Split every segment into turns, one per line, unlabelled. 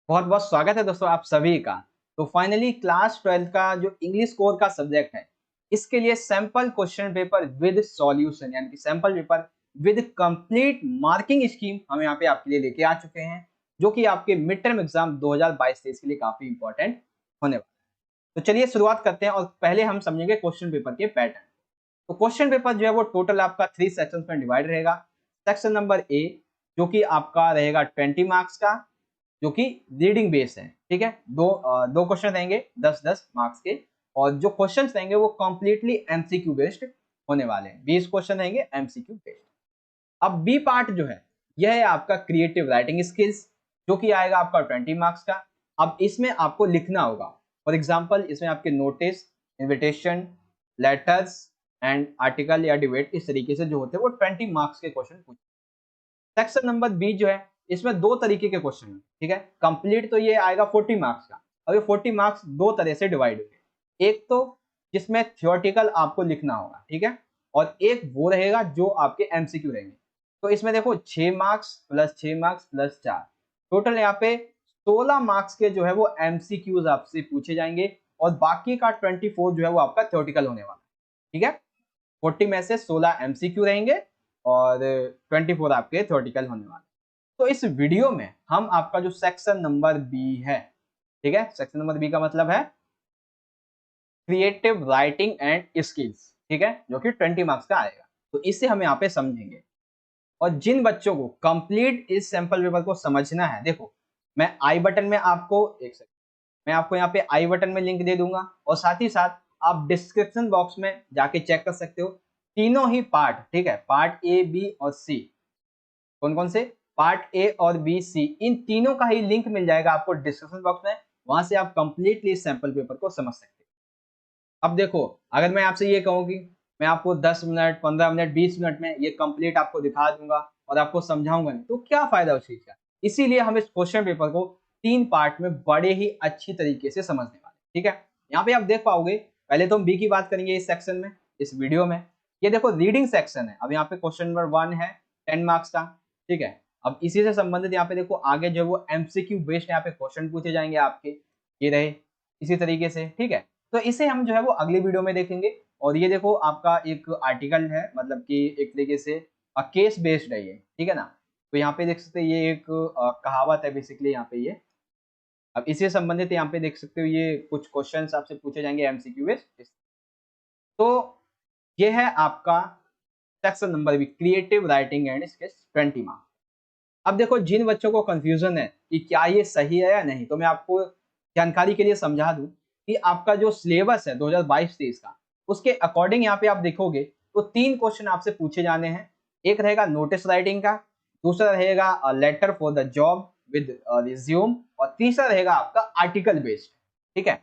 बहुत बहुत स्वागत है दोस्तों आप सभी का। तो फाइनली क्लास 12 का जो इंग्लिश कोर का सब्जेक्ट है, इसके लिए sample question paper with solution यानी कि sample paper with complete marking scheme हम यहाँ पे आपके लिए लेके आ चुके हैं, जो कि आपके मिड टर्म एग्जाम 2022-23 के लिए काफी इंपॉर्टेंट होने वाला है। तो चलिए शुरुआत करते हैं और पहले हम समझेंगे क्वेश्चन पेपर के पैटर्न। तो क्वेश्चन पेपर जो है वो टोटल आपका 3 सेक्शंस में डिवाइड रहेगा। सेक्शन नंबर ए जो कि आपका रहेगा 20 मार्क्स का, जो कि रीडिंग बेस है। ठीक है, दो क्वेश्चन रहेंगे 10-10 मार्क्स के, और जो क्वेश्चन रहेंगे वो कंप्लीटली एमसीक्यू बेस्ड होने वाले हैं। 20 क्वेश्चन रहेंगे एमसीक्यू बेस्ड। अब बी पार्ट जो है यह है आपका क्रिएटिव राइटिंग स्किल्स, जो कि आएगा आपका 20 मार्क्स का। अब इसमें आपको लिखना होगा, फॉर एग्जाम्पल इसमें आपके notice, invitation, letters and article या डिबेट, इस तरीके से जो होते हैं वो 20 मार्क्स के क्वेश्चन पूछे। सेक्शन नंबर बी जो है इसमें दो तरीके के क्वेश्चन है। ठीक है, कंप्लीट तो ये आएगा 40 मार्क्स का। अब ये 40 मार्क्स दो तरह से डिवाइड होंगे। एक तो जिसमें थियोरेटिकल आपको लिखना होगा, ठीक है, और एक वो रहेगा जो आपके एमसीक्यू रहेंगे। तो इसमें देखो 6 marks plus 6 marks plus 4, total यहाँ पे 16 मार्क्स के जो है वो एमसीक्यूज आपसे पूछे जाएंगे, और बाकी का 24 जो है वो आपका थियोरेटिकल होने वाला है। ठीक है, 40 में से 16 एमसीक्यू रहेंगे और 24 आपके थ्योरेटिकल होने वाले। तो इस वीडियो में हम आपका जो सेक्शन नंबर बी है, ठीक है, सेक्शन नंबर बी का मतलब है क्रिएटिव राइटिंग एंड स्किल्स, ठीक है, जो कि 20 मार्क्स का आएगा। तो इसे हम यहाँ पे समझेंगे। और जिन बच्चों को कंप्लीट इस सैंपल पेपर को समझना है, देखो मैं आई बटन में आपको एक सेकंड, मैं आपको यहाँ पे आई बटन में लिंक दे दूंगा, और साथ ही साथ आप डिस्क्रिप्शन बॉक्स में जाके चेक कर सकते हो तीनों ही पार्ट। ठीक है, पार्ट ए बी और सी, कौन कौन से पार्ट ए और बी सी, इन तीनों का ही लिंक मिल जाएगा आपको डिस्क्रिप्शन बॉक्स में। वहां से आप कंप्लीटली सैंपल पेपर को समझ सकते हो। अब देखो, अगर मैं आपसे ये कहूँ कि मैं आपको 10 मिनट 15 मिनट 20 मिनट में ये कंप्लीट आपको दिखा दूंगा और आपको समझाऊंगा नहीं, तो क्या फायदा उस चीज का। इसीलिए हम इस क्वेश्चन पेपर को 3 पार्ट में बड़े ही अच्छी तरीके से समझने वाले। ठीक है, यहाँ पे आप देख पाओगे, पहले तो हम बी की बात करेंगे इस सेक्शन में, इस वीडियो में। ये देखो रीडिंग सेक्शन है। अब यहाँ पे क्वेश्चन नंबर 1 है 10 मार्क्स का। ठीक है, अब इसी से संबंधित यहाँ पे देखो आगे जो वो एमसीक्यू बेस्ड यहाँ पे क्वेश्चन पूछे जाएंगे आपके, ये रहे इसी तरीके से। ठीक है, तो इसे हम जो है वो अगली वीडियो में देखेंगे। और ये देखो आपका एक आर्टिकल है, मतलब कि एक तरीके से केस बेस्ड है ये, ठीक है ना। तो यहाँ पे देख सकते हैं ये एक कहावत है बेसिकली यहाँ पे ये। अब इसी से संबंधित यहाँ पे देख सकते हो ये कुछ क्वेश्चंस आपसे पूछे जाएंगे एमसीक्यू बेस्ड। तो ये है आपका section number B, creative writing and skills 20 marks. अब देखो जिन बच्चों को कंफ्यूजन है कि क्या ये सही है या नहीं, तो मैं आपको जानकारी के लिए समझा दूं कि आपका जो सिलेबस है 2022-23 का, उसके अकॉर्डिंग यहाँ पे आप देखोगे तो 3 क्वेश्चन आपसे पूछे जाने हैं। एक रहेगा नोटिस राइटिंग का, दूसरा रहेगा letter for the job with resume, और तीसरा रहेगा आपका आर्टिकल बेस्ड। ठीक है,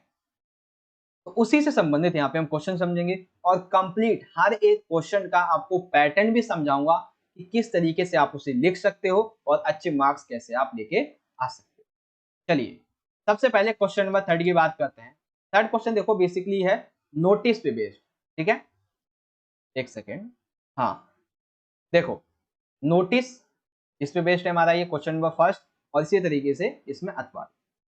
तो उसी से संबंधित यहाँ पे हम क्वेश्चन समझेंगे, और कंप्लीट हर एक क्वेश्चन का आपको पैटर्न भी समझाऊंगा कि किस तरीके से आप उसे लिख सकते हो और अच्छे मार्क्स कैसे आप लेके आ सकते हो। चलिए सबसे पहले क्वेश्चन नंबर 3 की बात करते हैं। थर्ड क्वेश्चन देखो बेसिकली है नोटिस पे बेस्ड। ठीक है, एक सेकेंड, हाँ देखो नोटिस इस पे बेस्ड है हमारा ये क्वेश्चन नंबर फर्स्ट, और इसी तरीके से इसमें अथवा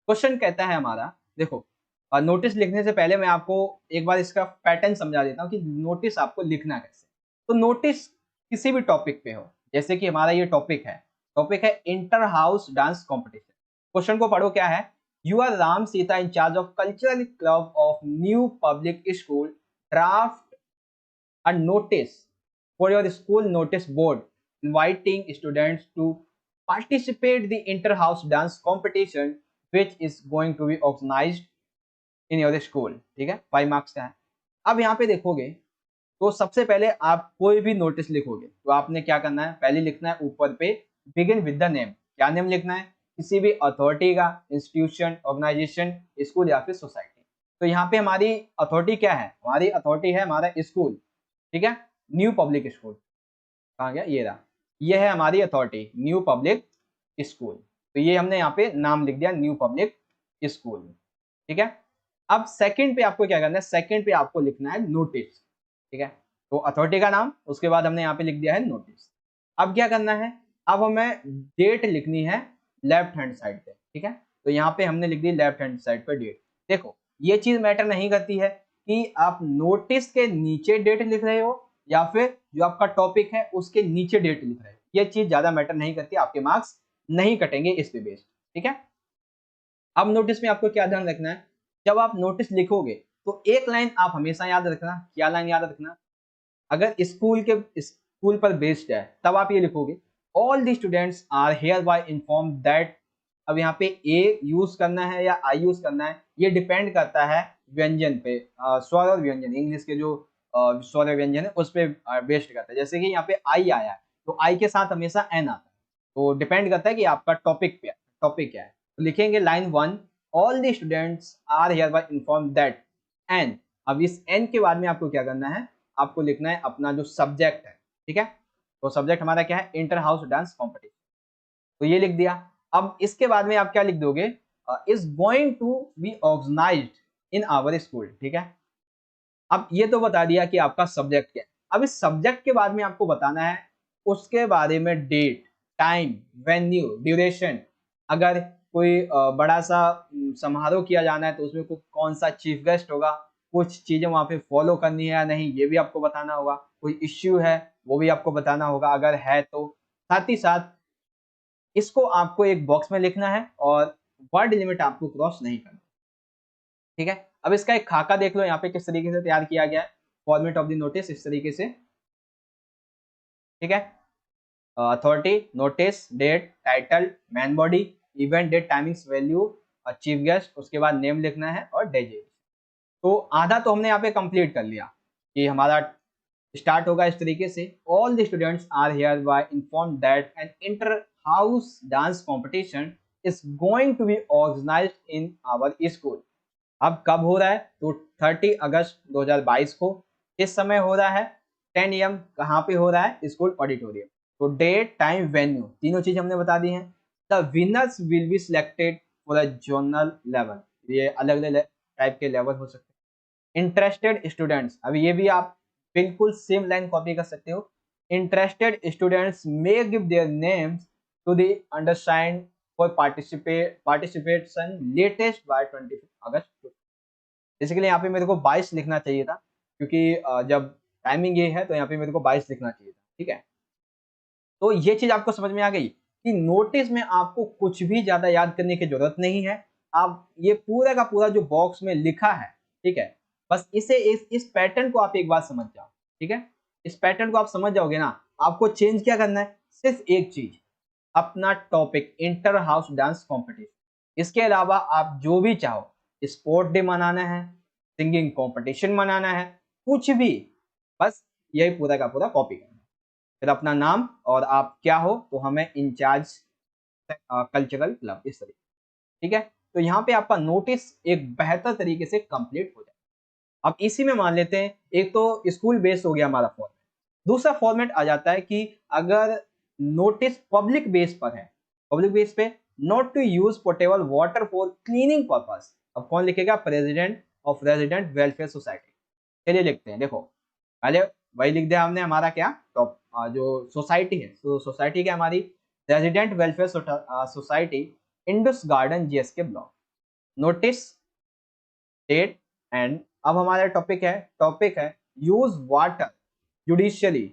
क्वेश्चन कहता है हमारा। देखो नोटिस लिखने से पहले मैं आपको एक बार इसका पैटर्न समझा देता हूँ कि नोटिस आपको लिखना कैसे। तो नोटिस किसी भी टॉपिक पे हो, जैसे कि हमारा ये टॉपिक है inter house dance competition. Question को पढ़ो, क्या है, you are Ram Sita in charge of cultural club of New Public School, draft a notice for your school notice board inviting students to participate the inter-house dance competition which is going to be organized in your school। ठीक है, 5 marks का है। अब यहाँ पे देखोगे तो सबसे पहले आप कोई भी नोटिस लिखोगे तो आपने क्या करना है, पहले लिखना है ऊपर पे बिगिन विद द नेम। क्या नेम लिखना है, किसी भी अथॉरिटी का, इंस्टीट्यूशन, ऑर्गेनाइजेशन, स्कूल या फिर सोसाइटी। तो यहाँ पे हमारी अथॉरिटी क्या है, हमारी अथॉरिटी है हमारा स्कूल। ठीक है, न्यू पब्लिक स्कूल, कहाँ गया, ये रहा, ये है हमारी अथॉरिटी न्यू पब्लिक स्कूल। तो ये हमने यहाँ पे नाम लिख दिया न्यू पब्लिक स्कूल। ठीक है, अब सेकंड पे आपको क्या करना है, सेकंड पे आपको लिखना है नोटिस। ठीक है, तो अथॉरिटी का नाम, उसके बाद हमने यहाँ पे लिख दिया है नोटिस। अब क्या करना है, अब हमें डेट लिखनी है लेफ्ट हैंड साइड पे। ठीक है। तो यहाँ पे हमने लिख दी लेफ्ट हैंड साइड पे डेट। देखो ये चीज मैटर नहीं करती है कि आप नोटिस के नीचे डेट लिख रहे हो या फिर जो आपका टॉपिक है उसके नीचे डेट लिख रहे हो, ये चीज ज्यादा मैटर नहीं करती, आपके मार्क्स नहीं कटेंगे इस पे बेस्ड। ठीक है। अब नोटिस में आपको क्या ध्यान रखना है, जब आप नोटिस लिखोगे तो एक लाइन आप हमेशा याद रखना। क्या लाइन याद रखना, अगर स्कूल पर बेस्ड है तब आप ये लिखोगे all the students are here by inform that. अब यहाँ पे ए यूज करना है या आई यूज करना है ये डिपेंड करता है व्यंजन पे, स्वर और व्यंजन, इंग्लिश के जो स्वर व्यंजन है उस पर बेस्ड करता है। जैसे कि यहाँ पे आई आया है तो आई के साथ हमेशा एन आता है, तो डिपेंड करता है कि आपका टॉपिक पे टॉपिक क्या है। तो लिखेंगे line 1 all the students are here by inform that an. अब इस एन के बाद में आपको क्या करना है, आपको लिखना है अपना जो सब्जेक्ट है। ठीक है। तो सब्जेक्ट हमारा क्या है, इंटर हाउस डांस कॉम्पिटिशन, तो ये लिख दिया। अब इसके बाद में आप क्या लिख दोगे, is going to be organised in our school. ठीक है। अब ये तो बता दिया कि आपका सब्जेक्ट क्या है। अब इस सब्जेक्ट के बाद में आपको बताना है उसके बारे में डेट, टाइम, वेन्यू, ड्यूरेशन। अगर कोई बड़ा सा समारोह किया जाना है तो उसमें कौन सा चीफ गेस्ट होगा, कुछ चीजें वहां पे फॉलो करनी है या नहीं ये भी आपको बताना होगा, कोई इश्यू है वो भी आपको बताना होगा अगर है तो। साथ ही साथ इसको आपको एक बॉक्स में लिखना है और वर्ड लिमिट आपको क्रॉस नहीं करना। ठीक है। अब इसका एक खाका देख लो यहाँ पे किस तरीके से तैयार किया गया है, फॉर्मेट ऑफ द नोटिस इस तरीके से। ठीक है। Authority, notice, date, title, main body, event, date, timings, value, chief guest, उसके बाद नेम लिखना है और डेजिग्नेशन। तो आधा तो हमने यहाँ पे कंप्लीट कर लिया कि हमारा स्टार्ट होगा इस तरीके से all the students are here by inform that an inter house dance competition is going to be organised in our school. अब कब हो रहा है, तो 30 अगस्त 2022 को। इस समय हो रहा है 10 AM। कहाँ पे हो रहा है, स्कूल ऑडिटोरियम। तो डेट, टाइम, वेन्यू तीनों चीज हमने बता दी हैं। The winners will be selected for a zonal level, ये अलग अलग टाइप के लेवल हो सकते हैं। इंटरेस्टेड स्टूडेंट्स, अब ये भी आप बिल्कुल सेम लाइन कॉपी कर सकते हो। Interested students may give their names to the undersigned for participation latest by 25 August. Basically यहाँ पे मेरे को 22 लिखना चाहिए था क्योंकि जब टाइमिंग ये है तो यहाँ पे मेरे को 22 लिखना चाहिए था। ठीक है। तो ये चीज आपको समझ में आ गई कि नोटिस में आपको कुछ भी ज्यादा याद करने की जरूरत नहीं है। आप ये पूरा का पूरा जो बॉक्स में लिखा है, ठीक है, बस इस पैटर्न को आप एक बार समझ जाओ। ठीक है। इस पैटर्न को आप समझ जाओगे ना, आपको चेंज क्या करना है, सिर्फ एक चीज, अपना topic inter house dance competition. इसके अलावा आप जो भी चाहो, स्पोर्ट डे मनाना है, सिंगिंग कंपटीशन मनाना है, कुछ भी, बस यही पूरा का पूरा कॉपी करना है। फिर अपना नाम और आप क्या हो, तो हमें इंचार्ज कल्चरल क्लब, इस तरीके। ठीक है। तो यहाँ पे आपका नोटिस एक बेहतर तरीके से कंप्लीट हो जाए। अब इसी में मान लेते हैं, एक तो स्कूल बेस्ड हो गया हमारा फॉर्मेट, दूसरा फॉर्मेट आ जाता है कि अगर नोटिस पब्लिक बेस पर है, पब्लिक बेस पे not to use portable water for cleaning purpose. अब कौन लिखेगा, president of resident welfare society. चलिए लिखते हैं। देखो पहले वही लिख दिया हमने, हमारा क्या टॉप जो सोसाइटी है, तो सोसाइटी क्या हमारी, resident welfare society, Indus garden GSK block. Notice, date and. अब हमारा टॉपिक है यूज वाटर जुडिशियली।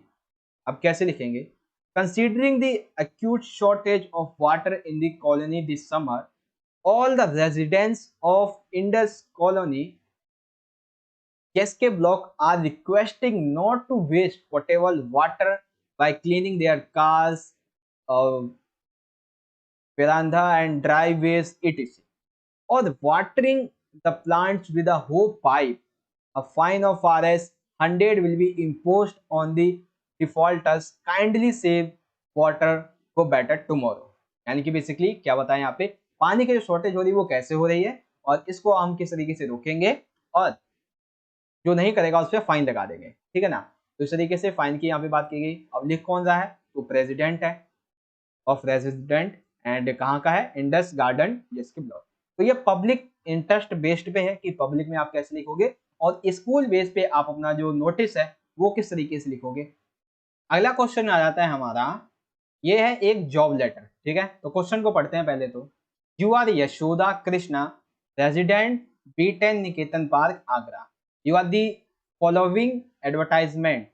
अब कैसे लिखेंगे, considering the acute shortage of water in the colony this summer, all the residents of Indus colony KSK block are requesting not to waste potable water by cleaning their cars, uh, veranda and driveways etc, or watering the plants with a hose pipe. A fine of Rs 100 will be imposed on the defaulters. Kindly save water for better tomorrow. यानी कि basically क्या बताएं यहाँ पे, पानी की जो shortage हो रही है वो कैसे हो रही है और इसको हम किस तरीके से रोकेंगे, और जो नहीं करेगा उस पर फाइन लगा देंगे। ठीक है ना। तो इस तरीके से फाइन की यहाँ पे बात की गई। अब लिख कौन रहा है, तो प्रेसिडेंट है ऑफ रेजिडेंट एंड कहाँ का है, इंडस गार्डन जिसके ब्लॉक। तो ये पब्लिक इंटरेस्ट बेस्ड पे है कि पब्लिक में आप कैसे लिखोगे, और स्कूल बेस पे आप अपना जो नोटिस है वो किस तरीके से लिखोगे। अगला क्वेश्चन आ जाता है हमारा, ये है एक जॉब लेटर। ठीक है। तो क्वेश्चन को पढ़ते हैं पहले तो। You are Yashoda Krishna, resident B10 Niketan Park, Agra. You are the following advertisement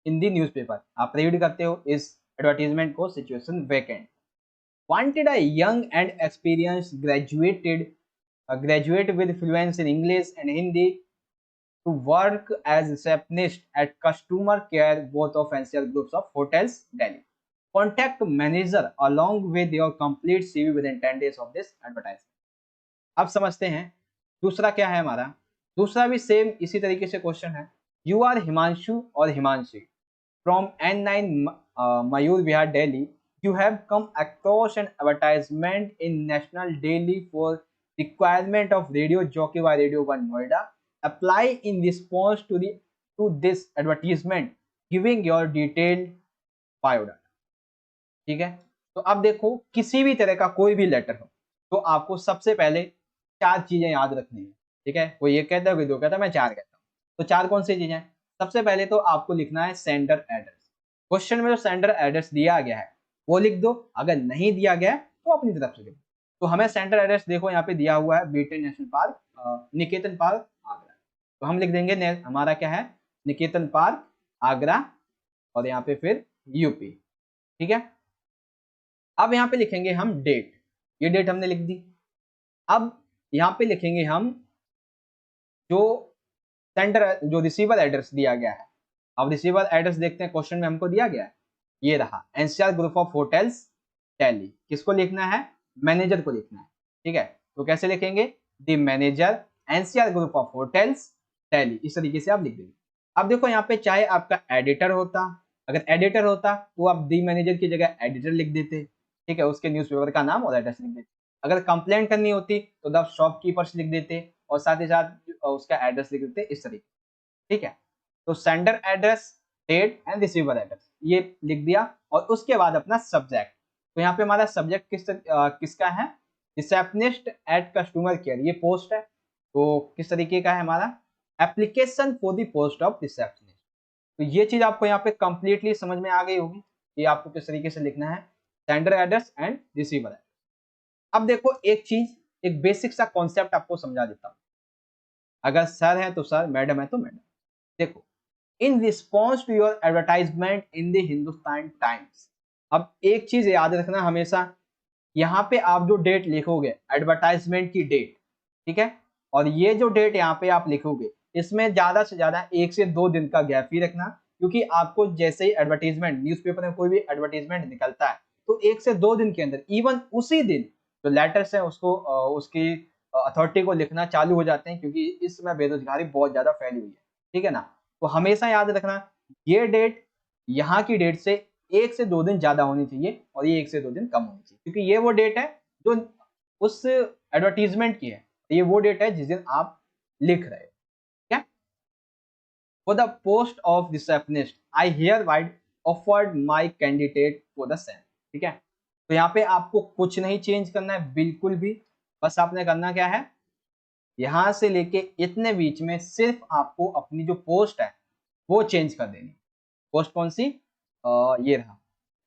in the newspaper. आप रीड करते हो इस एडवर्टाइजमेंट को, situation vacant. Wanted a young and experienced graduate with fluency in English and Hindi to work as receptionist at customer care both of NCR groups of hotels, Delhi. Contact manager along with your complete CV within 10 days of this advertisement. अब समझते हैं दूसरा क्या है हमारा. दूसरा भी same इसी तरीके से क्वेश्चन है. यू आर हिमांशु और Himanshi from N9 Mayur Vihar Delhi. You have come across an advertisement in National Daily for requirement of radio jockey by Radio 1 Noida. Apply in response to this advertisement giving your detailed biodata. ठीक है. तो अब देखो किसी भी तरह का कोई भी लेटर हो तो आपको सबसे पहले 4 चीजें याद रखनी है. ठीक है. कोई एक कहता है, कोई दो कहता है, मैं 4 कहता हूँ. तो 4 कौन सी चीजें? सबसे पहले तो आपको लिखना है सेंडर एड्रेस. क्वेश्चन में जो सेंडर एड्रेस दिया गया है वो लिख दो. अगर नहीं दिया गया है तो अपनी तरफ से लिख दो. तो हमें सेंटर एड्रेस देखो यहाँ पे दिया हुआ है B10 नेशनल पार्क निकेतन पार्क आगरा. तो हम लिख देंगे हमारा क्या है, निकेतन पार्क आगरा और यहाँ पे फिर यूपी. ठीक है. अब यहाँ पे लिखेंगे हम डेट. ये डेट हमने लिख दी. अब यहाँ पे लिखेंगे हम जो सेंटर जो रिसीवर एड्रेस दिया गया है. अब रिसीवर एड्रेस देखते हैं क्वेश्चन में हमको दिया गया है. ये रहा NCR group of hotels Delhi. किसको लिखना है? मैनेजर को लिखना है. ठीक है. तो कैसे लिखेंगे? The manager NCR group of hotels Delhi. इस तरीके से आप लिख देंगे. अब देखो यहाँ पे चाहे आपका एडिटर होता, अगर एडिटर होता तो आप दी मैनेजर की जगह एडिटर लिख देते. ठीक है. उसके न्यूज़पेपर का नाम और एड्रेस लिख देते. अगर कंप्लेंट करनी होती तो द शॉपकीपर्स लिख देते और साथ ही साथ उसका एड्रेस लिख देते इस तरीके. ठीक है. तो sender address, date and receiver address ये लिख दिया. और उसके बाद अपना सब्जेक्ट. तो यहाँ पे हमारा सब्जेक्ट किसका है? Receptionist at customer care. ये पोस्ट है तो किस तरीके का है हमारा? Application for the post of receptionist. तो ये चीज आपको यहाँ पे कंप्लीटली समझ में आ गई होगी कि आपको किस तरीके से लिखना है sender address and receiver address. अब देखो एक चीज, एक बेसिक सा कॉन्सेप्ट आपको समझा देता हूँ. अगर सर है तो सर, मैडम है तो मैडम. देखो, in response to your advertisement in the Hindustan Times. अब एक चीज याद रखना हमेशा, यहाँ पे आप जो डेट लिखोगे एडवर्टाइजमेंट की डेट, ठीक है, और ये जो डेट यहाँ पे आप लिखोगे इसमें ज्यादा से ज्यादा 1 से 2 दिन का गैप ही रखना. क्योंकि आपको जैसे ही एडवर्टाइजमेंट न्यूज़पेपर में कोई भी एडवर्टाइजमेंट निकलता है तो 1 से 2 दिन के अंदर, इवन उसी दिन जो लेटर्स है उसको उसकी अथॉरिटी को लिखना चालू हो जाते हैं. क्योंकि इस समय बेरोजगारी बहुत ज्यादा फैली हुई है. ठीक है ना. तो हमेशा याद रखना ये डेट यहाँ की डेट से 1 से 2 दिन ज्यादा होनी चाहिए और ये 1 से 2 दिन कम होनी चाहिए. क्योंकि ये वो डेट है जो उस एडवर्टीजमेंट की है. ये वो डेट है जिस दिन आप लिख रहे हो. क्या? For the post of receptionist I hereby offered my candidate for the same. ठीक है. तो यहाँ पे आपको कुछ नहीं चेंज करना है बिल्कुल भी. बस आपने करना क्या है, यहां से लेके इतने बीच में सिर्फ आपको अपनी जो पोस्ट है वो चेंज कर देनी. पोस्ट कौन सी? ये रहा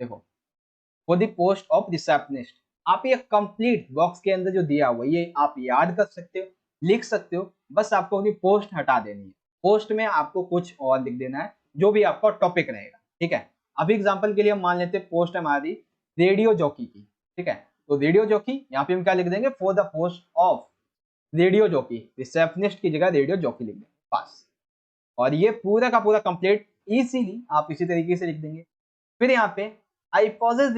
देखो, for the post of receptionist. आप ये कंप्लीट बॉक्स के अंदर जो दिया हुआ ये आप याद कर सकते हो, लिख सकते हो. बस आपको अपनी पोस्ट हटा देनी है. पोस्ट में आपको कुछ और लिख देना है जो भी आपका टॉपिक रहेगा. ठीक है. अभी एग्जाम्पल के लिए हम मान लेते हैं पोस्ट हमारी रेडियो जॉकी की. ठीक है. तो रेडियो जॉकी यहाँ पे हम क्या लिख देंगे? For the post of radio jockey. Receptionist की जगह रेडियो जॉकी लिख देंगे बस. और ये पूरा का पूरा कंप्लीट इजीली आप इसी तरीके से लिख देंगे. फिर यहाँ पे I possess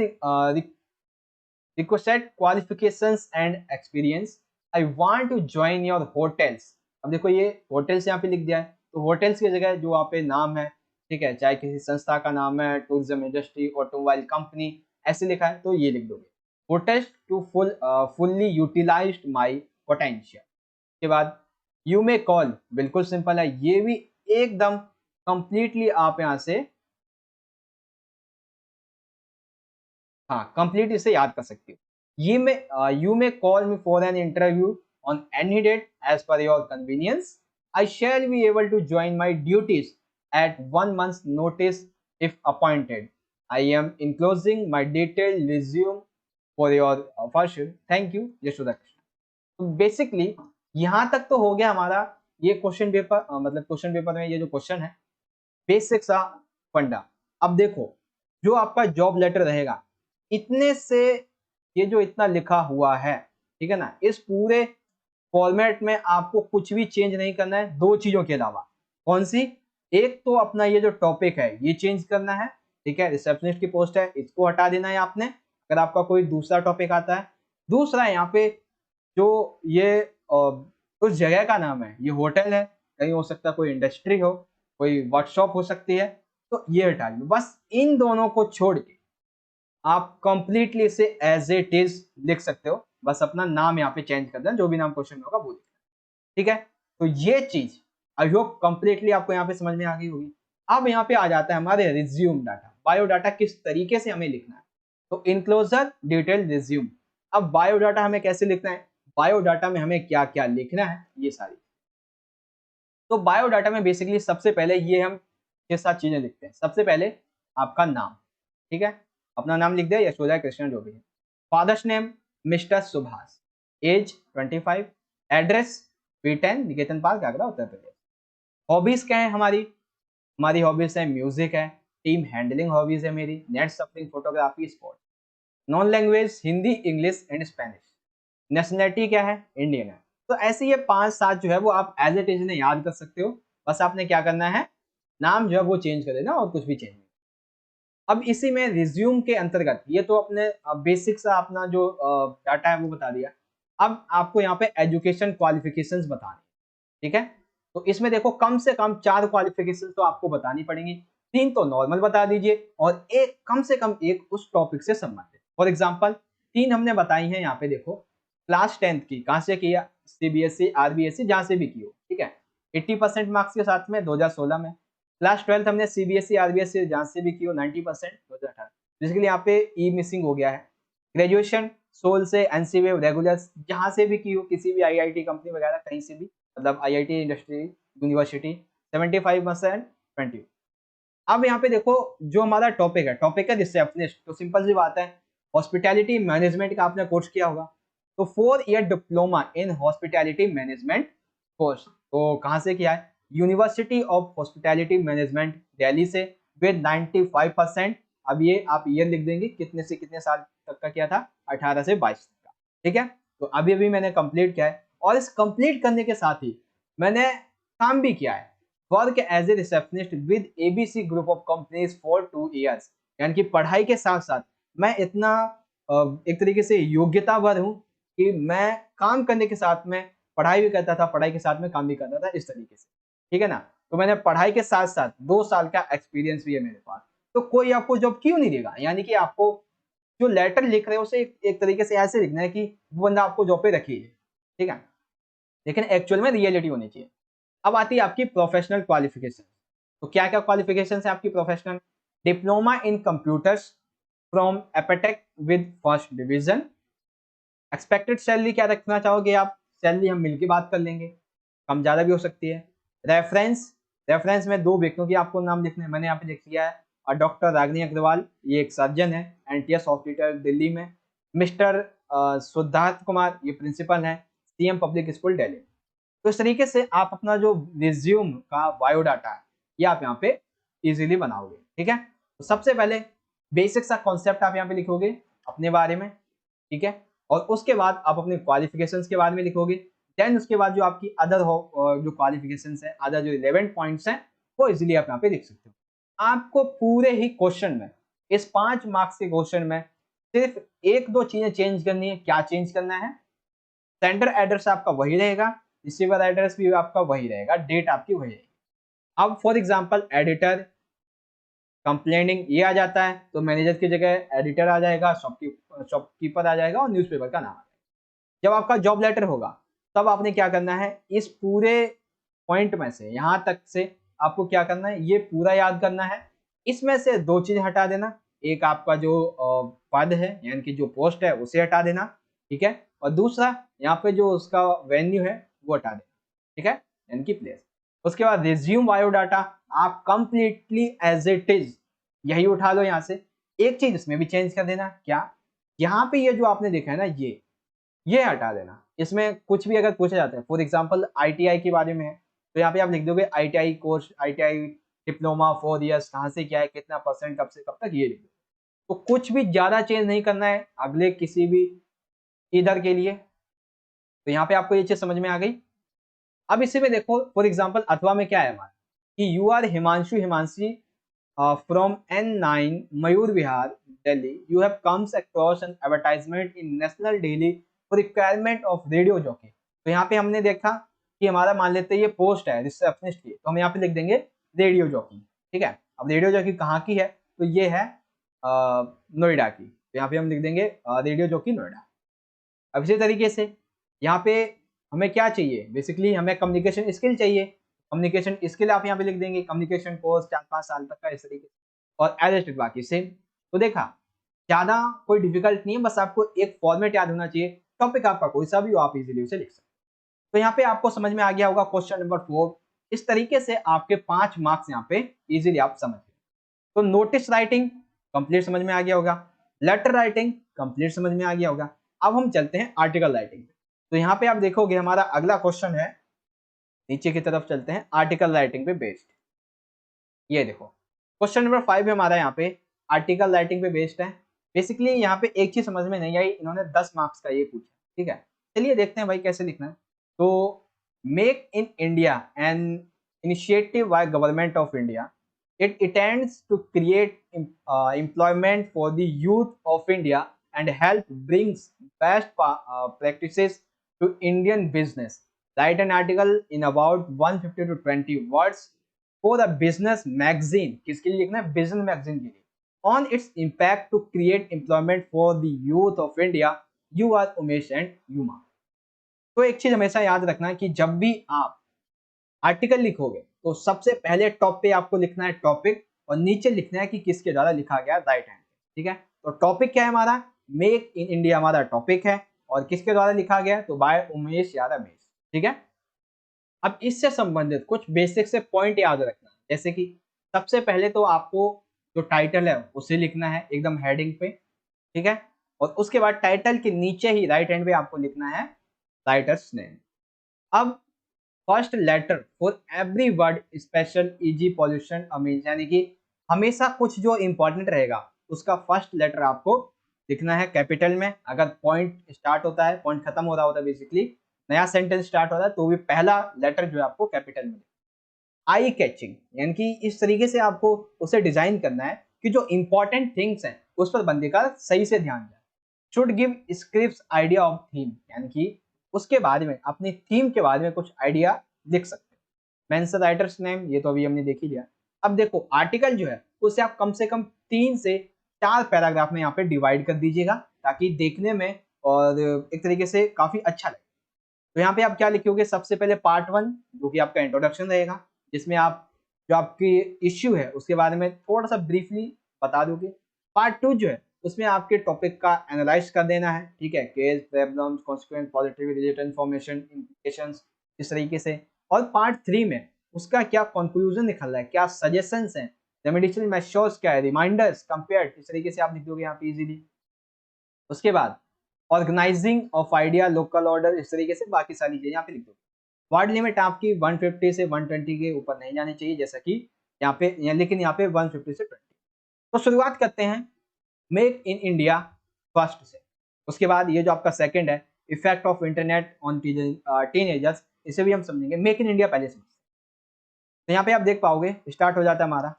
request qualifications and experience. I want to join your hotels. अब देखो ये होटल्स यहाँ पे लिख दिया है. तो होटल्स की जगह जो वहाँ पे नाम है, ठीक है, चाहे किसी संस्था का नाम है, टूरिज्म इंडस्ट्री, ऑटोमोबाइल कंपनी, ऐसे लिखा है तो ये लिख दोगे. Hotels to fully utilized my potential. के बाद यू मे कॉल. बिल्कुल सिंपल है ये भी एकदम कंप्लीटली. आप यहां से हाँ कंप्लीट इसे याद कर सकते हो. ये में you may call me for an interview on any date as per your convenience. I shall be able to join my duties at 1 month's notice if appointed. I am enclosing my detailed resume for your first, thank you Yashoda Krishna. तो basically यहाँ तक तो हो गया हमारा ये question paper, मतलब question paper में ये जो क्वेश्चन है बेसिक सा फंडा। अब देखो जो आपका जॉब लेटर रहेगा, इतने से ये जो इतना लिखा हुआ है, ठीक है ना, इस पूरे फॉर्मेट में आपको कुछ भी चेंज नहीं करना है, दो चीजों के अलावा। कौन सी? एक तो अपना ये जो टॉपिक है ये चेंज करना है, ठीक है, रिसेप्शनिस्ट की पोस्ट है, इसको हटा देना है आपने, अगर आपका कोई दूसरा टॉपिक आता है। दूसरा यहाँ पे जो ये उस जगह का नाम है, ये होटल है, कहीं हो सकता है कोई इंडस्ट्री हो, कोई वर्कशॉप हो सकती है, तो ये हटा दो। बस इन दोनों को छोड़ के आप कंप्लीटली इसे एज इट इज लिख सकते हो, बस अपना नाम यहाँ पे चेंज कर देना, जो भी नाम क्वेश्चन में होगा वो लिखना, ठीक है। तो ये चीज आई होप कंप्लीटली आपको यहाँ पे समझ में आ गई होगी। अब यहाँ पे आ जाता है हमारे रिज्यूम डाटा, बायोडाटा किस तरीके से हमें लिखना है। तो इनक्लोजर डिटेल रिज्यूम। अब बायोडाटा हमें कैसे लिखना है, बायोडाटा में हमें क्या क्या लिखना है, ये सारी। तो बायोडाटा में बेसिकली सबसे पहले ये हम 6-7 चीजें लिखते हैं। सबसे पहले आपका नाम, ठीक है, अपना नाम लिख दिया, यशोदा कृष्ण जो भी है। Father's name mister Subhash, age 25, address P10 Niketan Park Agra Uttar Pradesh. Hobbies क्या है हमारी, हमारी हॉबीज है म्यूजिक है, टीम हैंडलिंग हॉबीज है मेरी, net surfing, photography, sport. Non language Hindi, English and Spanish. Nationality क्या है, इंडियन है। तो ऐसे ये 5-7 जो है वो आप एज इट इज ने याद कर सकते हो। बस आपने क्या करना है, नाम जो है वो चेंज कर देना और कुछ भी चेंज नहीं। अब इसी में रिज्यूम के अंतर्गत ये तो अपने बेसिक सा अपना जो डाटा है वो बता दिया। अब आपको यहाँ पे एजुकेशन क्वालिफिकेशंस बतानी, ठीक है। तो इसमें देखो कम से कम 4 क्वालिफिकेशन तो आपको बतानी पड़ेंगी, 3 तो नॉर्मल बता दीजिए और एक कम से कम एक उस टॉपिक से संबंधित। फॉर एग्जांपल 3 हमने बताई हैं यहाँ पे, देखो क्लास 10th की कहाँ से किया, CBSE RBSE जहाँ से भी की हो, ठीक है, 80% मार्क्स के साथ में 2016 में। क्लास 12th हमने CBSE RBSE जहाँ से भी की हो 90% 2018, बेसिकली यहाँ पे ई मिसिंग हो गया है। ग्रेजुएशन सोल से NCVEV रेगुलर जहाँ से भी की हो, किसी भी IIT कंपनी वगैरह कहीं से भी, मतलब IIT इंडस्ट्री यूनिवर्सिटी 75% 20। अब यहाँ पे देखो जो हमारा टॉपिक है रिसेप्शनिस्ट, तो सिंपल सी बात है, हॉस्पिटैलिटी मैनेजमेंट का आपने कोर्स किया होगा, तो 4 year diploma in hospitality management course, तो कहाँ से किया है, university of hospitality management Delhi से विद 95%। अब ये आप ईयर लिख देंगे, कितने से कितने साल तक का किया था, 18 से 22 तक का, ठीक है। तो अभी अभी मैंने कंप्लीट किया है और इस कंप्लीट करने के साथ ही मैंने काम भी किया है, work as a receptionist with ABC group of companies for 2 years. यानी कि पढ़ाई के साथ साथ मैं इतना एक तरीके से योग्यतावर हूँ कि मैं काम करने के साथ में पढ़ाई भी करता था, पढ़ाई के साथ में काम भी करता था, इस तरीके से, ठीक है ना। तो मैंने पढ़ाई के साथ साथ 2 साल का एक्सपीरियंस भी है मेरे पास। तो कोई आपको जॉब क्यों नहीं देगा, यानी कि आपको जो लेटर लिख रहे हो उसे एक तरीके से ऐसे लिखना है कि वो बंदा आपको जॉब पे रखिए, ठीक है, लेकिन एक्चुअल में रियलिटी होनी चाहिए। अब आती है आपकी प्रोफेशनल क्वालिफिकेशन। तो क्या क्या क्वालिफिकेशन है आपकी professional, diploma in computers from Aptech with first division. Expected salary क्या रखना चाहोगे आप, सैलरी हम मिलकर बात कर लेंगे, कम ज्यादा भी हो सकती है। रेफरेंस में 2 व्यक्तियों की आपको नाम लिखने हैं, मैंने यहाँ पे लिख दिया है, और डॉक्टर रागिनी अग्रवाल, ये एक सर्जन है NTS हॉस्पिटल दिल्ली में, मिस्टर सिद्धार्थ कुमार, ये प्रिंसिपल है CM पब्लिक स्कूल दिल्ली। तो इस तरीके से आप अपना जो रिज्यूम का बायोडाटा है ये आप यहाँ पे इजीली बनाओगे, ठीक है। तो सबसे पहले बेसिक सा कॉन्सेप्ट आप यहाँ पे लिखोगे अपने बारे में, ठीक है, और उसके बाद आप अपने क्वालिफिकेशंस के बारे में लिखोगे। देन उसके बाद जो आपकी अदर हो जो क्वालिफिकेशंस है, अदर जो रिलेवेंट पॉइंट्स हैं, वो इजीली आप यहाँ पे लिख सकते हो। आपको पूरे ही क्वेश्चन में, इस 5 मार्क्स के क्वेश्चन में सिर्फ 1-2 चीजें चेंज करनी है। क्या चेंज करना है, सेंडर एड्रेस आपका वही रहेगा, रिसीवर एड्रेस भी आपका वही रहेगा, डेट आपकी वही रहेगी। अब फॉर एग्जांपल एडिटर कंप्लेनिंग ये आ जाता है, तो मैनेजर की जगह एडिटर आ जाएगा, शॉपकीपर आ जाएगा और न्यूज़पेपर का नाम आ जाएगा। जब आपका जॉब लेटर होगा तब आपने क्या करना है, इस पूरे पॉइंट में से यहाँ तक से आपको क्या करना है, ये पूरा याद करना है। इसमें से 2 चीजें हटा देना, एक आपका जो पद है यानी कि जो पोस्ट है उसे हटा देना, ठीक है, और दूसरा यहाँ पे जो उसका वेन्यू है वो हटा देना, ठीक है, यानी कि प्लेस। उसके बाद रिज्यूम बायोडाटा आप कंप्लीटली एज इट इज यही उठा लो यहाँ से। एक चीज इसमें भी चेंज कर देना, क्या, यहाँ पे ये जो आपने देखा है ना, ये हटा देना। इसमें कुछ भी अगर पूछा जाता है, फॉर एग्जांपल आईटीआई के बारे में है, तो यहाँ पे आप लिख दोगे ITI course, ITI diploma 4 years, कहाँ से क्या है, कितना परसेंट, कब से कब तक, ये लिख दो। तो कुछ भी ज्यादा चेंज नहीं करना है अगले किसी भी इधर के लिए। तो यहाँ पे आपको ये चीज समझ में आ गई। अब इसी में देखो, फॉर एग्जाम्पल अथवा में क्या है हमारा, कि you are Himanshu Himanshi from N9 Mayur Vihar, Delhi. You have comes across an advertisement in National Daily for requirement of radio jockey. तो यहाँ पे हमने देखा कि हमारा मान लेते हैं ये पोस्ट है रिसेप्शनिस्ट की, तो हम यहाँ पे लिख देंगे रेडियो जॉकी। ठीक है, अब रेडियो जॉकी कहाँ की है, तो ये है नोएडा की, तो यहाँ पे हम लिख देंगे रेडियो जॉकी नोएडा। अब इसी तरीके से यहाँ पे हमें क्या चाहिए, बेसिकली हमें कम्युनिकेशन स्किल चाहिए। कम्युनिकेशन स्किल आप यहाँ पे लिख देंगे, कम्युनिकेशन कोर्स 4-5 साल तक का, इस तरीके से, और एज बाकी सेम। तो देखा, ज्यादा कोई डिफिकल्ट नहीं है, बस आपको एक फॉर्मेट याद होना चाहिए। टॉपिक आपका कोई सा भी हो, आप इजीली उसे लिख सकते हैं। तो यहाँ पे आपको समझ में आ गया होगा क्वेश्चन नंबर 4। इस तरीके से आपके 5 मार्क्स यहाँ पे इजीली आप समझ गए। तो नोटिस राइटिंग कंप्लीट समझ में आ गया होगा, लेटर राइटिंग कंप्लीट समझ में आ गया होगा। अब हम चलते हैं आर्टिकल राइटिंग। तो यहाँ पे आप देखोगे हमारा अगला क्वेश्चन है, नीचे की तरफ चलते हैं, आर्टिकल राइटिंग पे बेस्ड। ये देखो क्वेश्चन नंबर 5 है हमारा, यहाँ पे आर्टिकल राइटिंग पे बेस्ड है। बेसिकली यहाँ पे एक चीज समझ में नहीं आई, इन्होंने 10 मार्क्स का ये पूछा। ठीक है, चलिए देखते हैं भाई कैसे लिखना है। तो make in India an initiative by government of India, it intends to create employment for the youth of India and help brings best practices to Indian business. Write an article in about 150 to 20 words for a business magazine, किसके लिए लिखना है, business magazine के लिए, on its impact to create employment for the youth of India. You are Umesh and Yuma. तो एक चीज हमेशा याद रखना है कि जब भी आप आर्टिकल लिखोगे तो सबसे पहले टॉप पे आपको लिखना है टॉपिक, और नीचे लिखना है कि किसके द्वारा लिखा गया, राइट हैंड। ठीक है, तो टॉपिक क्या है हमारा, मेक इन इंडिया हमारा टॉपिक है, और किसके द्वारा लिखा गया, तो बाय उमेश या रमेश। ठीक है, अब इससे संबंधित कुछ बेसिक से पॉइंट याद रखना, जैसे कि सबसे पहले तो आपको जो टाइटल है उसे लिखना है एकदम हेडिंग पे। ठीक है, और उसके बाद टाइटल के नीचे ही राइट हैंड पे आपको लिखना है राइटर्स नेम। अब first letter for every word special इजी पॉल्यूशन अमीन, यानी कि हमेशा कुछ जो इंपॉर्टेंट रहेगा उसका फर्स्ट लेटर आपको लिखना है कैपिटल में। अगर पॉइंट स्टार्ट होता है, पॉइंट खत्म हो रहा होता है, बेसिकली नया सेंटेंस स्टार्ट होता है, तो भी पहला लेटर जो है आपको कैपिटल में। आई कैचिंग, यानी कि इस तरीके से आपको उसे डिजाइन करना है कि जो इंपॉर्टेंट थिंग्स हैं उस पर बंदे का सही से ध्यान जाए। Should give script idea of theme, यानी कि उसके बाद में अपनी थीम के बारे में कुछ आइडिया लिख सकते हैं। मेंशन राइटर्स नेम, ये तो अभी हमने देख ही लिया। अब देखो आर्टिकल जो है उसे आप कम से कम 3 से 4 पैराग्राफ में यहाँ पे डिवाइड कर दीजिएगा, ताकि देखने में और एक तरीके से काफी अच्छा लगे। तो यहाँ पे आप क्या लिखोगे, सबसे पहले पार्ट 1 जो कि आपका इंट्रोडक्शन रहेगा, जिसमें आप जो आपकी इश्यू है उसके बारे में थोड़ा सा ब्रीफली बता दोगे। पार्ट 2 जो है उसमें आपके टॉपिक का एनालाइज कर देना है। ठीक है, case, problems, consequence, positive, related information, implications, इस तरीके से। और पार्ट 3 में उसका क्या कंक्लूजन निकल रहा है, क्या सजेशंस हैं, रेमेडियल मेजर्स क्या है, रिमाइंडर्स, कंपेयर, इस तरीके से आप लिख दोगे यहाँ पे इजीली। उसके बाद organising of idea, local order, इस तरीके से बाकी सारी चीजें यहाँ पे लिख दो। वर्ड लिमिट आपकी 150 से 120 के ऊपर नहीं जानी चाहिए, जैसा कि यहाँ पे लेकिन यहाँ पे 150 से 20। तो शुरुआत करते हैं मेक इन इंडिया फर्स्ट से। उसके बाद ये जो आपका सेकंड है, effect of internet on teenagers, इसे भी हम समझेंगे। मेक इन इंडिया पहले समझते हैं। तो यहाँ पे आप देख पाओगे स्टार्ट हो जाता है हमारा,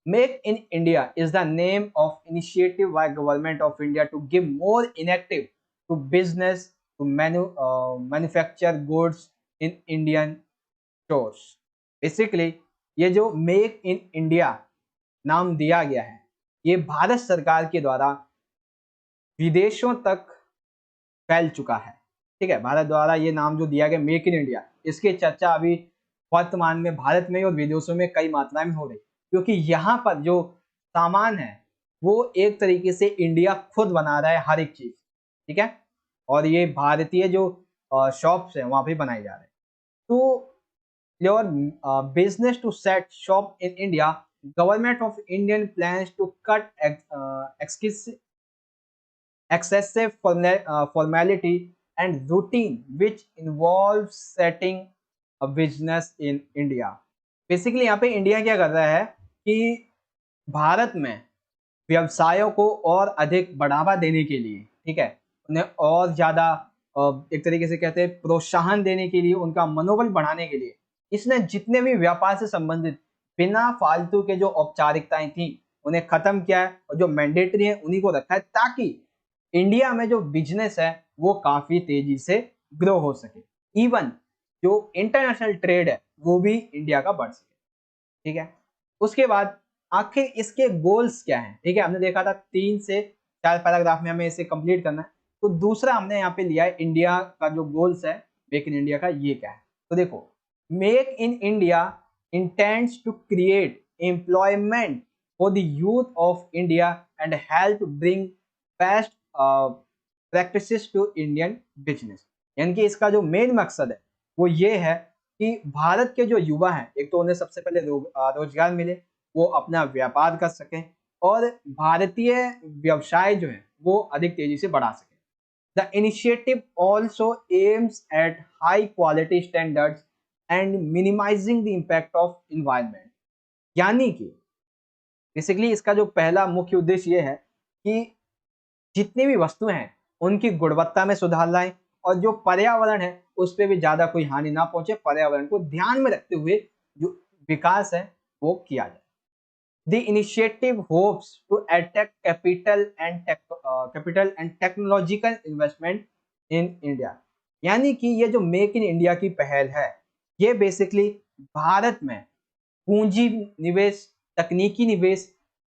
Make in India is the name of initiative by government of India to give more incentive to business to manufacture goods in Indian stores. Basically ये जो मेक इन इंडिया नाम दिया गया है, ये भारत सरकार के द्वारा विदेशों तक फैल चुका है। ठीक है, भारत द्वारा ये नाम जो दिया गया मेक इन इंडिया, इसकी चर्चा अभी वर्तमान में भारत में और विदेशों में कई मात्रा में हो रही, क्योंकि यहाँ पर जो सामान है वो एक तरीके से इंडिया खुद बना रहा है हर एक चीज। ठीक है, और ये भारतीय जो शॉप्स हैं वहां पे बनाए जा रहे हैं। तो your business to set shop in India, government of Indian plans to cut excessive formality and routine which involves setting a business in India. Basically यहाँ पे इंडिया क्या कर रहा है कि भारत में व्यवसायों को और अधिक बढ़ावा देने के लिए, ठीक है, उन्हें और ज्यादा एक तरीके से कहते हैं प्रोत्साहन देने के लिए, उनका मनोबल बढ़ाने के लिए इसने जितने भी व्यापार से संबंधित बिना फालतू के जो औपचारिकताएं थी उन्हें खत्म किया है और जो मैंडेटरी है उन्हीं को रखा है, ताकि इंडिया में जो बिजनेस है वो काफी तेजी से ग्रो हो सके। इवन जो इंटरनेशनल ट्रेड है वो भी इंडिया का बढ़ सके, ठीक है। उसके बाद आखिर इसके गोल्स क्या हैं, ठीक है, हमने देखा था 3 से 4 पैराग्राफ में हमें इसे कंप्लीट करना है। तो दूसरा हमने यहाँ पे लिया है इंडिया का जो गोल्स है मेक इन इंडिया का, ये क्या है। तो देखो, make in India intends to create employment for the youth of India and help bring best practices to Indian business. यानी कि इसका जो मेन मकसद है वो ये है कि भारत के जो युवा हैं, एक तो उन्हें सबसे पहले रोजगार मिले, वो अपना व्यापार कर सकें और भारतीय व्यवसाय जो है वो अधिक तेजी से बढ़ा सकें। The initiative also aims at high quality standards and minimising the impact of environment. यानी कि बेसिकली इसका जो पहला मुख्य उद्देश्य ये है कि जितनी भी वस्तुएं हैं उनकी गुणवत्ता में सुधार लाएं और जो पर्यावरण है उस पर भी ज्यादा कोई हानि ना पहुंचे, पर्यावरण को ध्यान में रखते हुए जो विकास है वो किया जाए। The initiative hopes to attract capital and technological investment in India। यानी कि ये जो मेक इन इंडिया की पहल है ये बेसिकली भारत में पूंजी निवेश, तकनीकी निवेश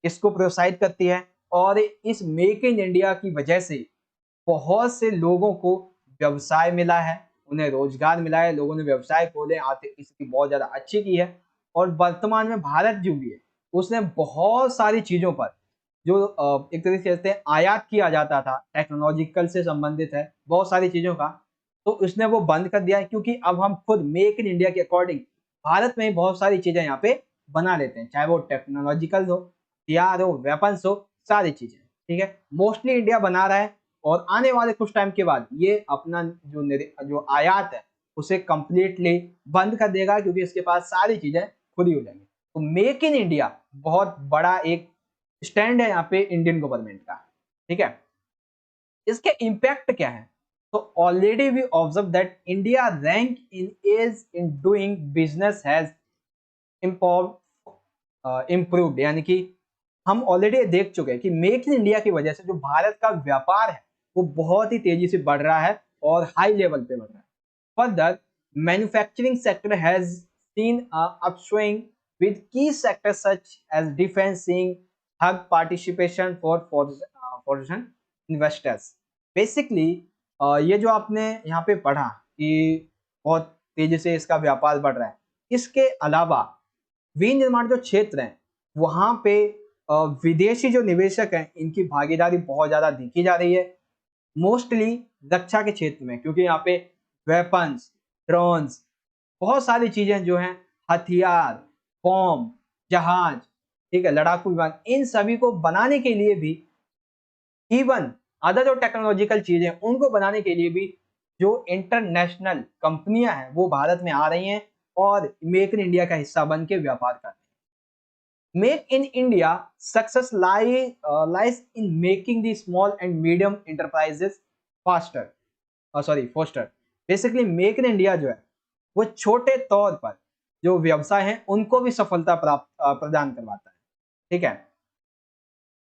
इसको प्रोत्साहित करती है और इस मेक इन इंडिया की वजह से बहुत से लोगों को व्यवसाय मिला है, उन्हें रोजगार मिला है, लोगों ने व्यवसाय खोले, आर्थिक स्थिति बहुत ज्यादा अच्छी की है। और वर्तमान में भारत जो भी है उसने बहुत सारी चीजों पर जो एक तरीके से कहते हैं आयात किया जाता था, टेक्नोलॉजिकल से संबंधित है बहुत सारी चीजों का, तो उसने वो बंद कर दिया है, क्योंकि अब हम खुद मेक इन इंडिया के अकॉर्डिंग भारत में ही बहुत सारी चीजें यहाँ पे बना लेते हैं, चाहे वो टेक्नोलॉजिकल हो, हथियार हो, वेपन्स हो, सारी चीजें, ठीक है, मोस्टली इंडिया बना रहा है। और आने वाले कुछ टाइम के बाद ये अपना जो आयात है उसे कंप्लीटली बंद कर देगा, क्योंकि इसके पास सारी चीजें खुद ही हो जाएंगी। तो मेक इन इंडिया बहुत बड़ा एक स्टैंड है यहाँ पे इंडियन गवर्नमेंट का, ठीक है। इसके इम्पैक्ट क्या है? तो already we observe that India rank in ease in doing business has improved. यानी कि हम ऑलरेडी देख चुके हैं कि मेक इन इंडिया की वजह से जो भारत का व्यापार है वो बहुत ही तेजी से बढ़ रहा है और हाई लेवल पे बढ़ रहा है। Further, manufacturing sector has seen upswing with key sectors such as defense seeing hug participation for foreign investors। Basically ये जो आपने यहाँ पे पढ़ा कि बहुत तेजी से इसका व्यापार बढ़ रहा है, इसके अलावा विनिर्माण जो क्षेत्र है वहां पे विदेशी जो निवेशक हैं इनकी भागीदारी बहुत ज्यादा देखी जा रही है, मोस्टली रक्षा के क्षेत्र में, क्योंकि यहाँ पे वेपन्स, ड्रोन्स, बहुत सारी चीजें जो हैं, हथियार, बॉम्ब, जहाज, ठीक है, लड़ाकू विमान, इन सभी को बनाने के लिए भी, इवन अदर जो टेक्नोलॉजिकल चीजें उनको बनाने के लिए भी जो इंटरनेशनल कंपनियां हैं वो भारत में आ रही हैं और मेक इन इंडिया का हिस्सा बन के व्यापार कर रही हैं। Make in India success lies in making the small and medium enterprises foster. Basically make in India जो है वो छोटे तौर पर जो व्यवसाय हैं उनको भी सफलता प्रदान करवाता है, ठीक है।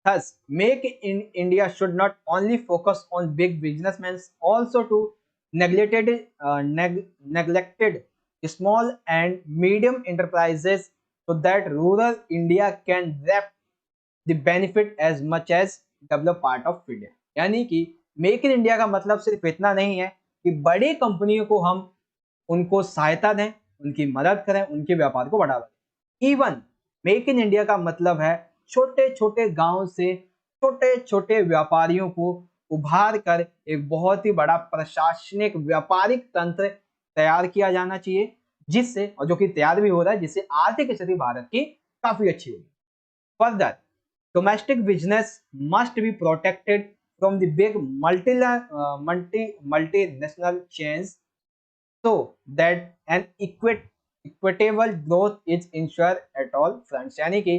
Thus, make in India should not only focus on big businessmen, also to neglected small and medium enterprises, so that rural India can reap the benefit as much as developed part of India। यानी कि make in India का मतलब सिर्फ इतना नहीं है कि बड़ी कंपनियों को हम उनको सहायता दें, उनकी मदद करें, उनके व्यापार को बढ़ावा दें। इवन मेक इन इंडिया का मतलब है छोटे छोटे गांव से छोटे छोटे व्यापारियों को उभार कर एक बहुत ही बड़ा प्रशासनिक व्यापारिक तंत्र तैयार किया जाना चाहिए, जिससे, और जो कि तैयार भी हो रहा है, जिससे आर्थिक स्थिति भारत की काफी अच्छी होगी। Further, domestic business must be protected from the big multinational chains so that an equitable growth is ensured at all fronts। यानी कि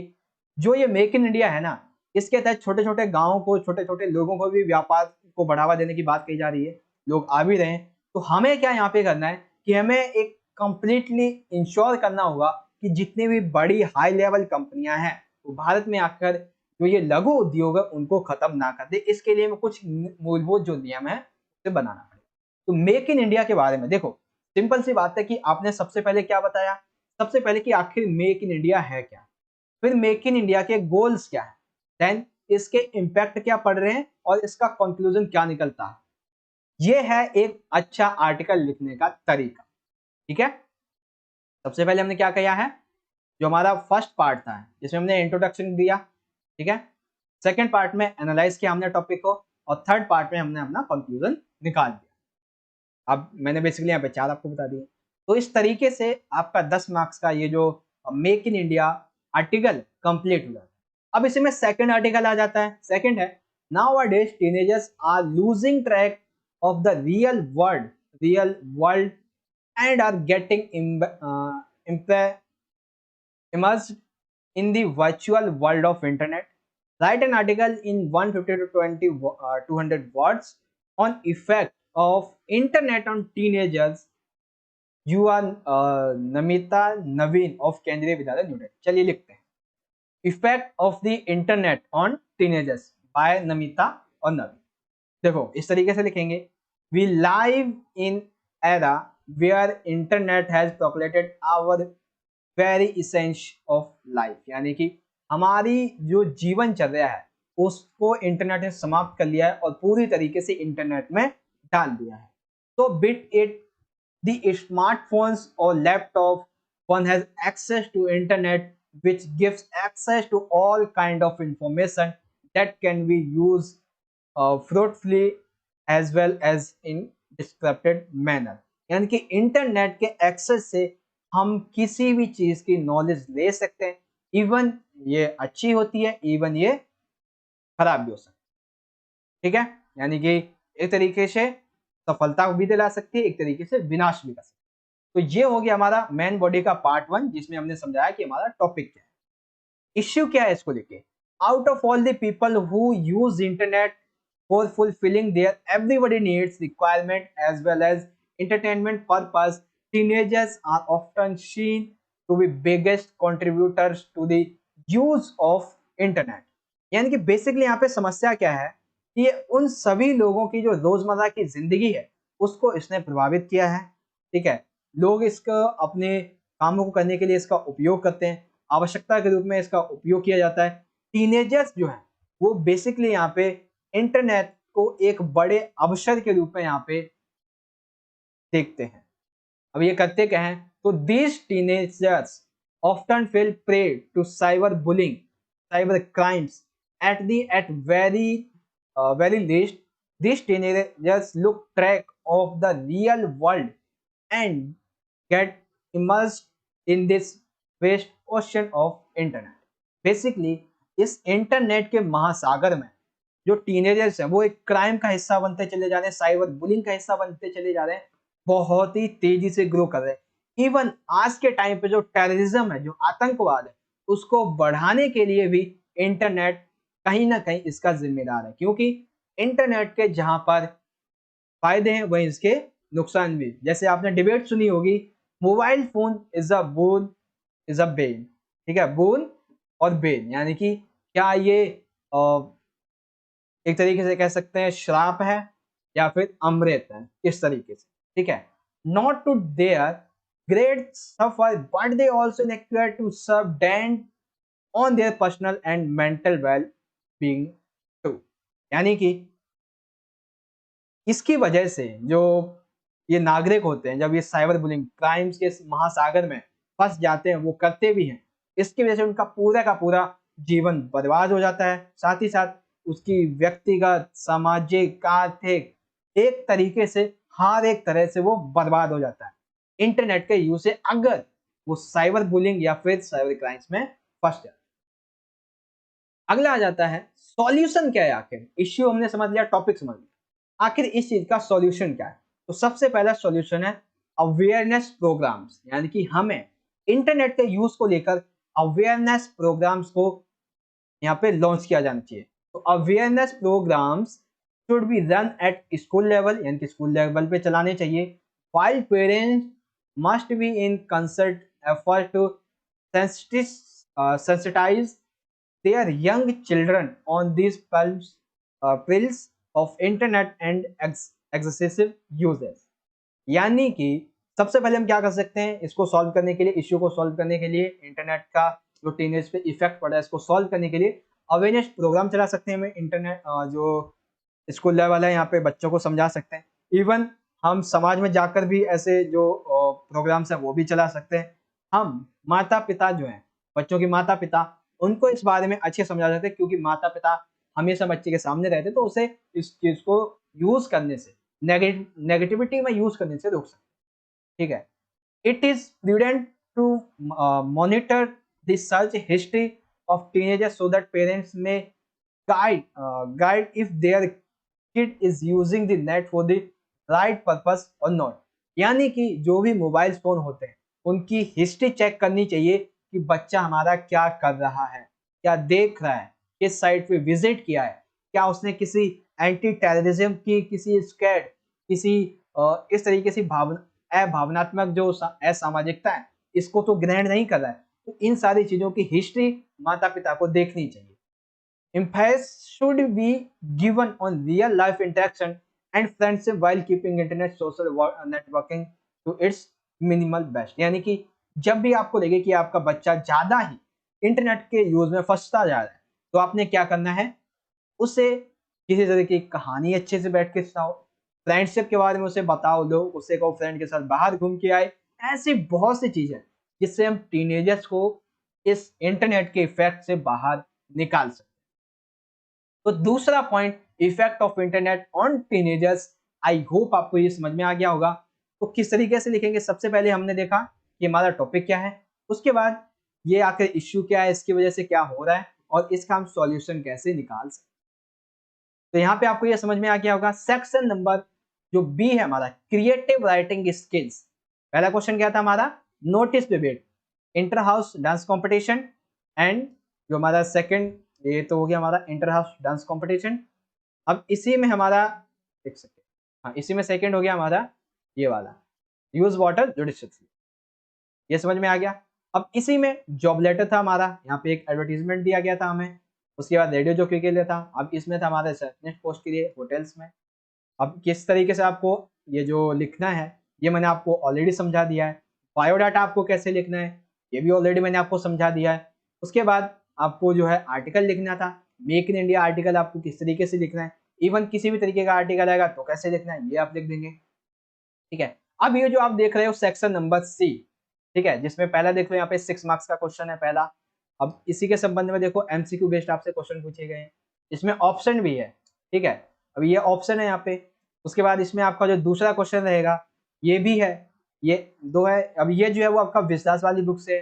जो ये मेक इन इंडिया है ना, इसके तहत छोटे छोटे गाँव को, छोटे छोटे लोगों को भी व्यापार को बढ़ावा देने की बात कही जा रही है। लोग आ भी रहे हैं, तो हमें क्या यहाँ पे करना है कि हमें एक कंप्लीटली इंश्योर करना होगा कि जितनी भी बड़ी हाई लेवल कंपनियां हैं वो भारत में आकर जो ये लघु उद्योग है उनको खत्म ना कर दे। इसके लिए कुछ मूलभूत जो नियम है उसे बनाना पड़ेगा। तो मेक इन इंडिया के बारे में देखो, सिंपल सी बात है कि आपने सबसे पहले क्या बताया, सबसे पहले कि आखिर मेक इन इंडिया है क्या, फिर मेक इन इंडिया के गोल्स क्या है, देन इसके इम्पैक्ट क्या पड़ रहे हैं और इसका कंक्लूजन क्या निकलता है। ये है एक अच्छा आर्टिकल लिखने का तरीका। ठीक है, सबसे पहले हमने क्या किया है, जो हमारा फर्स्ट पार्ट था जिसमें हमने इंट्रोडक्शन दिया, ठीक है, सेकंड पार्ट में एनालाइज किया हमने टॉपिक को, और थर्ड पार्ट में हमने अपना कंक्लूजन निकाल दिया। अब मैंने बेसिकली यहाँ पे 4 आपको बता दिए। तो इस तरीके से आपका 10 मार्क्स का ये जो make in India article complete हुआ। अब इसी में सेकंड आर्टिकल आ जाता है। सेकंड है, nowadays teenagers are losing track of the real world and are getting immersed in the virtual world of internet. Write an article in 150 to 200 words on effect of internet on teenagers. You are Namita Naveen of केंद्रीय विद्यालय new Delhi. चलिए लिखते हैं, effect of the internet on teenagers by Namita और नवीन। देखो इस तरीके से लिखेंगे, we live in era where internet has populated our very essence of life। यानी कि हमारी जो जीवन चल रहा है उसको इंटरनेट ने समाप्त कर लिया है और पूरी तरीके से इंटरनेट में डाल दिया है। तो बिट इट द स्मार्टफोन्स और laptop, one has access to internet which gives access to all kind of information that can be used fruitfully as well as in descripted manner। यानी कि इंटरनेट के access से हम किसी भी चीज की नॉलेज ले सकते हैं, इवन ये अच्छी होती है, इवन ये खराब भी हो सकती है। ठीक है, यानी कि एक तरीके से सफलता भी दिला सकती है, एक तरीके से विनाश भी कर सकती है। तो ये हो गया हमारा मेन बॉडी का पार्ट 1, जिसमें हमने समझाया कि हमारा टॉपिक क्या है, इश्यू क्या है इसको लेके। Out of all the people who use internet for fulfilling their everybody needs requirement as well as entertainment purpose, teenagers are often seen to be biggest contributors to the use of internet। यानी कि basically यहाँ पे समस्या क्या है कि ये उन सभी लोगों की जो रोजमर्रा की जिंदगी है उसको इसने प्रभावित किया है। ठीक है, लोग इसका अपने कामों को करने के लिए इसका उपयोग करते हैं, आवश्यकता के रूप में इसका उपयोग किया जाता है। टीनेजर्स जो है वो बेसिकली यहाँ पे इंटरनेट को एक बड़े अवसर के रूप में यहाँ पे देखते हैं। अब ये करते क्या हैं, तो these teenagers often feel prey to cyber bullying, cyber crimes at very least these teenagers look track of the real world and get immersed in this vast ocean of internet। Basically इस internet के महासागर में जो teenagers हैं वो एक crime का हिस्सा बनते चले जा रहे हैं, साइबर बुलिंग का हिस्सा बनते चले जा रहे हैं, बहुत ही तेजी से ग्रो कर रहे हैं। इवन आज के टाइम पे जो टेररिज्म है, जो आतंकवाद है, उसको बढ़ाने के लिए भी इंटरनेट कहीं ना कहीं इसका जिम्मेदार है, क्योंकि इंटरनेट के जहां पर फायदे हैं वहीं इसके नुकसान भी। जैसे आपने डिबेट सुनी होगी, mobile phone is a bone is a Ben. ठीक है, बोन और बेन यानी कि क्या ये एक तरीके से कह सकते हैं श्राप है या फिर अमृत है, इस तरीके से। ठीक है, not to their great suffer but they also require to serve dent on their personal and mental well being too. यानी कि इसकी वजह से जो ये नागरिक होते हैं, जब ये साइबर बुलिंग क्राइम्स के महासागर में फंस जाते हैं, वो करते भी हैं, इसकी वजह से उनका पूरा का पूरा जीवन बर्बाद हो जाता है। साथ ही साथ उसकी व्यक्तिगत, सामाजिक, आर्थिक, एक तरीके से हर एक तरह से वो बर्बाद हो जाता है इंटरनेट के यूज से, अगर वो साइबर बुलिंग या फिर साइबर क्राइम्स में फंस जाए। अगला आ जाता है सॉल्यूशन क्या है। आखिर इश्यू हमने समझ लिया, टॉपिक समझ लिया, आखिर इस चीज का सॉल्यूशन क्या है। तो सबसे पहला सॉल्यूशन है अवेयरनेस प्रोग्राम्स, यानी कि हमें इंटरनेट के यूज को लेकर अवेयरनेस प्रोग्राम्स को यहाँ पे लॉन्च किया जाना चाहिए। तो awareness programmes should be run at school level, यानी कि स्कूल लेवल पे चलाने चाहिए। While parents must be in concert effort to sensitize their young children on these pills of internet and excessive uses। यानी कि सबसे पहले हम क्या कर सकते हैं इसको सॉल्व करने के लिए, इश्यू को सॉल्व करने के लिए, इंटरनेट का जो टीनेज पे इफेक्ट पड़ा है इसको सॉल्व करने के लिए अवेयरनेस प्रोग्राम चला सकते हैं। हमें इंटरनेट जो स्कूल लेवल है यहाँ पे बच्चों को समझा सकते हैं। इवन हम समाज में जाकर भी ऐसे जो प्रोग्राम्स हैं वो भी चला सकते हैं। हम माता पिता जो हैं, बच्चों के माता पिता, उनको इस बारे में अच्छे समझा सकते हैं, क्योंकि माता पिता हमेशा बच्चे के सामने रहते तो उसे इस चीज को यूज करने से, नेगेटिविटी में यूज करने से रोक सकते हैं। ठीक है, it is prudent to monitor the search history of teenagers so that parents may guide if their kid is using the net for the right purpose or not। यानी कि जो भी मोबाइल फोन होते हैं उनकी हिस्ट्री चेक करनी चाहिए कि बच्चा हमारा क्या कर रहा है, क्या देख रहा है, किस साइट पे विजिट किया है, क्या उसने किसी एंटी टेररिज्म की, किसी स्कैड, किसी इस तरीके से अभावनात्मक जो असामाजिकता है इसको तो ग्रहण नहीं कर रहा है। तो इन सारी चीजों की हिस्ट्री माता पिता को देखनी चाहिए। Emphasis should be given on real life interaction and friendship while keeping internet social networking to its minimal best। यानी कि जब भी आपको लगे कि आपका बच्चा ज्यादा ही इंटरनेट के यूज में फंसता जा रहा है तो आपने क्या करना है, उसे किसी तरह की कहानी अच्छे से बैठ के सुनाओ, फ्रेंडशिप के बारे में उसे बताओ, लो उसे कहो फ्रेंड के साथ बाहर घूम के आए। ऐसी बहुत सी चीजें जिससे हम टीनेजर्स को इस इंटरनेट के इफेक्ट से बाहर निकाल सकते। तो दूसरा point, effect of internet on teenagers. I hope आपको ये समझ में आ गया होगा। तो किस तरीके से लिखेंगे, सबसे पहले हमने देखा कि हमारा टॉपिक क्या है, उसके बाद ये आखिर इश्यू क्या है, इसकी वजह से क्या हो रहा है और इसका हम सॉल्यूशन कैसे निकाल सकते। तो यहाँ पे आपको ये समझ में आ गया होगा। सेक्शन नंबर जो बी है हमारा, क्रिएटिव राइटिंग स्किल्स। पहला क्वेश्चन क्या था हमारा, notice debate, inter house dance competition, and जो हमारा सेकंड, ये तो हो गया हमारा इंटर हाउस डांस कॉम्पिटिशन। अब इसी में हमारा एक सेकेंड, हाँ इसी में सेकंड हो गया हमारा ये वाला, यूज वाटर जुडिशियसली। ये समझ में आ गया। अब इसी में जॉब लेटर था हमारा, यहाँ पे एक एडवर्टीजमेंट दिया गया था हमें, उसके बाद रेडियो जॉकी के लिए था। अब इसमें था हमारा रिसेप्शनिस्ट पोस्ट के लिए होटल्स में। अब किस तरीके से आपको ये जो लिखना है ये मैंने आपको ऑलरेडी समझा दिया है। बायोडाटा आपको कैसे लिखना है ये भी ऑलरेडी मैंने आपको समझा दिया है। उसके बाद आपको जो है आर्टिकल लिखना था, मेक इन इंडिया आर्टिकल आपको किस तरीके से लिखना है, इवन किसी भी तरीके का आर्टिकल आएगा तो कैसे लिखना है ये आप लिख देंगे। ठीक है, अब ये जो आप देख रहे हो सेक्शन नंबर सी, ठीक है, जिसमें पहला देख लो यहाँ पे 6 मार्क्स का क्वेश्चन है पहला। अब इसी के संबंध में देखो एमसीक्यू बेस्ड आपसे क्वेश्चन पूछे गए हैं, इसमें ऑप्शन भी है। ठीक है, अब ये ऑप्शन है यहाँ पे। उसके बाद इसमें आपका जो दूसरा क्वेश्चन रहेगा ये भी है, ये दो है। अब ये जो है वो आपका विश्वास वाली बुक से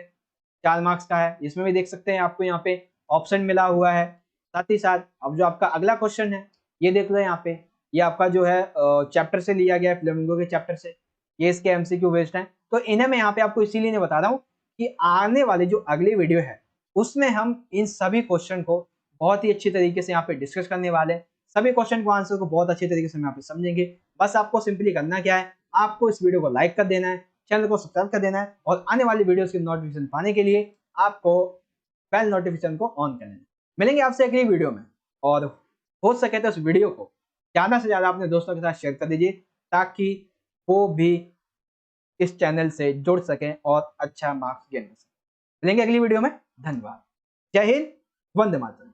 4 मार्क्स का है, इसमें भी देख सकते हैं आपको यहाँ पे ऑप्शन मिला हुआ है। साथ ही साथ अब जो आपका अगला क्वेश्चन है ये देख लो यहाँ पे, ये आपका जो है चैप्टर से लिया गया है, फ्लेमिंगो के चैप्टर से, ये इसके एमसीक्यू बेस्ड है। तो इन्हें मैं यहाँ पे आपको इसीलिए नहीं बता रहा हूँ कि आने वाली जो अगली वीडियो है उसमें हम इन सभी क्वेश्चन को बहुत ही अच्छी तरीके से यहाँ पे डिस्कस करने वाले हैं। सभी क्वेश्चन को आंसर को बहुत अच्छी तरीके से हम यहाँ पे समझेंगे। बस आपको सिंपली करना क्या है, आपको इस वीडियो को लाइक कर देना है, चैनल को सब्सक्राइब कर देना है और आने वाली वीडियोस की नोटिफिकेशन पाने के लिए आपको बेल नोटिफिकेशन को ऑन कर लेना। मिलेंगे आपसे अगली वीडियो में, और हो सके तो इस वीडियो को ज्यादा से ज्यादा अपने दोस्तों के साथ शेयर कर दीजिए ताकि वो भी इस चैनल से जुड़ सकें और अच्छा मार्क्स गेन कर सकें। मिलेंगे अगली वीडियो में, धन्यवाद, जय हिंद, वंदे मातरम।